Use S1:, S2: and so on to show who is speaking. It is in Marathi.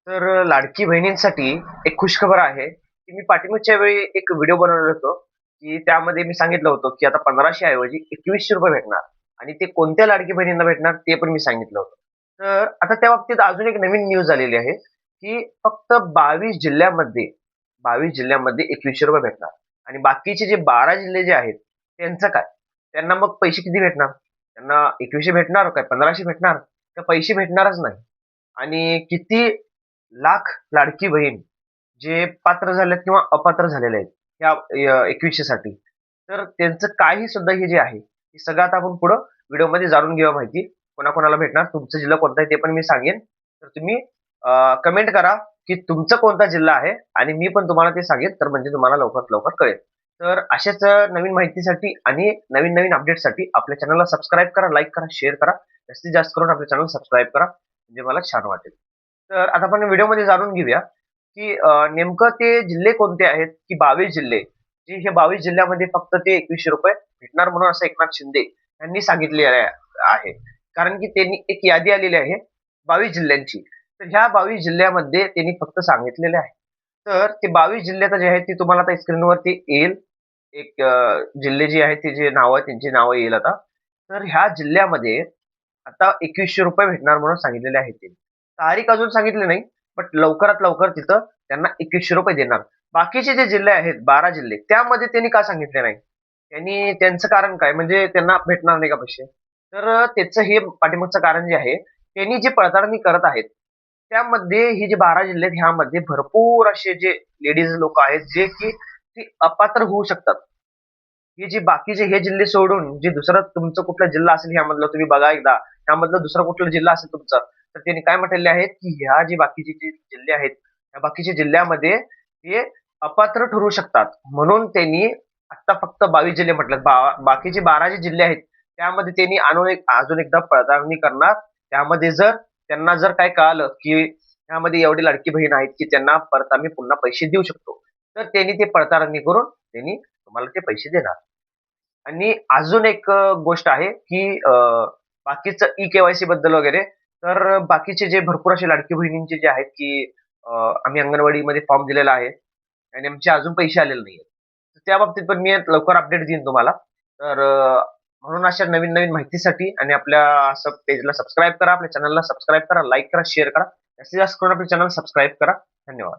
S1: लाडकी बहिणींसाठी एक खुशखबर आहे, की मी पाठीमागच्या वेळी एक व्हिडिओ बनवलेला होतो, की त्यामध्ये मी सांगितलं होतं, की आता 1500 ऐवजी ₹2100 भेटणार आणि ते कोणत्या लाडकी बहिणींना भेटणार ते पण मी सांगितलं होतं. तर आता त्या बाबतीत अजून एक नवीन न्यूज आलेली आहे, की फक्त 22 जिल्ह्यामध्ये ₹2100 भेटणार आणि बाकीचे जे 12 जिल्हे जे आहेत, त्यांचं काय? त्यांना मग पैसे किती भेटणार? त्यांना 2100 भेटणार काय 1500 भेटणार? तर पैसे भेटणारच नाही आणि किती लाख लाडकी बहीण जे पात्र झालेत किंवा अपात्र झालेले आहेत या 2100 साठी. तर त्यांचं काही सुद्धा हे जे आहे, हे सगळं आता आपण पुढं व्हिडिओमध्ये जाणून घेऊया माहिती. कोणाकोणाला भेटणार, तुमचा जिल्हा कोणता आहे ते पण मी सांगेन. तर तुम्ही कमेंट करा, की तुमचा कोणता जिल्हा आहे आणि मी पण तुम्हाला ते सांगेन, तर म्हणजे तुम्हाला लवकरात लवकर कळेल. तर अशाच नवीन माहितीसाठी आणि नवीन-नवीन अपडेटसाठी आपल्या चॅनलला सबस्क्राईब करा, लाईक करा, शेअर करा. जास्तीत जास्त करून आपल्या चॅनल सबस्क्राईब करा, म्हणजे मला छान वाटेल. तर आता आपण व्हिडिओमध्ये जाणून घेऊया, की नेमकं ते जिल्हे कोणते आहेत, की 22 जिल्हे. जे हे 22 जिल्ह्यामध्ये फक्त ते ₹2100 भेटणार म्हणून असं एकनाथ शिंदे यांनी सांगितले आहे. कारण की त्यांनी एक यादी आलेली आहे 22 जिल्ह्यांची. तर ह्या 22 जिल्ह्यामध्ये त्यांनी फक्त सांगितलेले आहे. तर ते 22 जिल्ह्यात जे आहेत ते तुम्हाला आता स्क्रीनवरती येईल. एक जिल्हे जे आहेत ते जे नावं त्यांची नावं येईल आता. तर ह्या जिल्ह्यामध्ये आता ₹2100 भेटणार म्हणून सांगितलेले आहेत ते. तारीख अजून सांगितली नाही, बट लवकरात लवकर तिथं त्यांना ₹2100 देणार. बाकीचे जे जिल्हे आहेत 12 जिल्हे, त्यामध्ये त्यांनी का सांगितले नाही? त्यांनी त्यांचं कारण काय? म्हणजे त्यांना भेटणार नाही का पैसे? तर त्याचं हे पाठीमागचं कारण जे आहे, त्यांनी जी पडताळणी करत आहेत, त्यामध्ये हे जे 12 जिल्हे आहेत, ह्यामध्ये भरपूर असे जे लेडीज लोकं आहेत, जे की ते अपात्र होऊ शकतात. हे जे बाकीचे हे जिल्हे सोडून जे दुसरं तुमचं कुठला जिल्हा असेल ह्यामधलं तुम्ही बघा एकदा. ह्यामधलं दुसरा कुठला जिल्हा असेल तुमचा, तर त्यांनी काय म्हटलेले आहेत, की ह्या जे बाकीचे जे जिल्हे आहेत, त्या बाकीच्या जिल्ह्यामध्ये ते अपात्र ठरू शकतात. म्हणून त्यांनी आत्ता फक्त 22 जिल्हे म्हटलेत. बाकीचे 12 जे जिल्हे आहेत, त्यामध्ये त्यांनी अजून एकदा पडताळणी करणार. त्यामध्ये जर त्यांना जर काय कळालं, की त्यामध्ये एवढी लाडकी बहीण आहेत, की त्यांना परत आम्ही पुन्हा पैसे देऊ शकतो. तर त्यांनी ते पडताळणी करून त्यांनी तुम्हाला ते पैसे देणार. आणि अजून एक गोष्ट आहे, की बाकीचं ई-के-वाय-सी बद्दल वगैरे, तर बाकीचे जे भरपूर असे लाडकी बहिणींचे जे आहेत, की आम्ही अंगणवाडीमध्ये फॉर्म दिलेला आहे आणि आमचे अजून पैसे आलेले नाहीयेत. तर त्या बाबतीत पण मी लवकर अपडेट देईन तुम्हाला. तर म्हणून अशा नवीन-नवीन माहितीसाठी आणि आपल्या असं पेजला सबस्क्राईब करा, आपल्या चॅनलला सबस्क्राईब करा, लाईक करा, शेअर करा. जास्तीत जास्त करून आपल्या चॅनल सबस्क्राईब करा. धन्यवाद.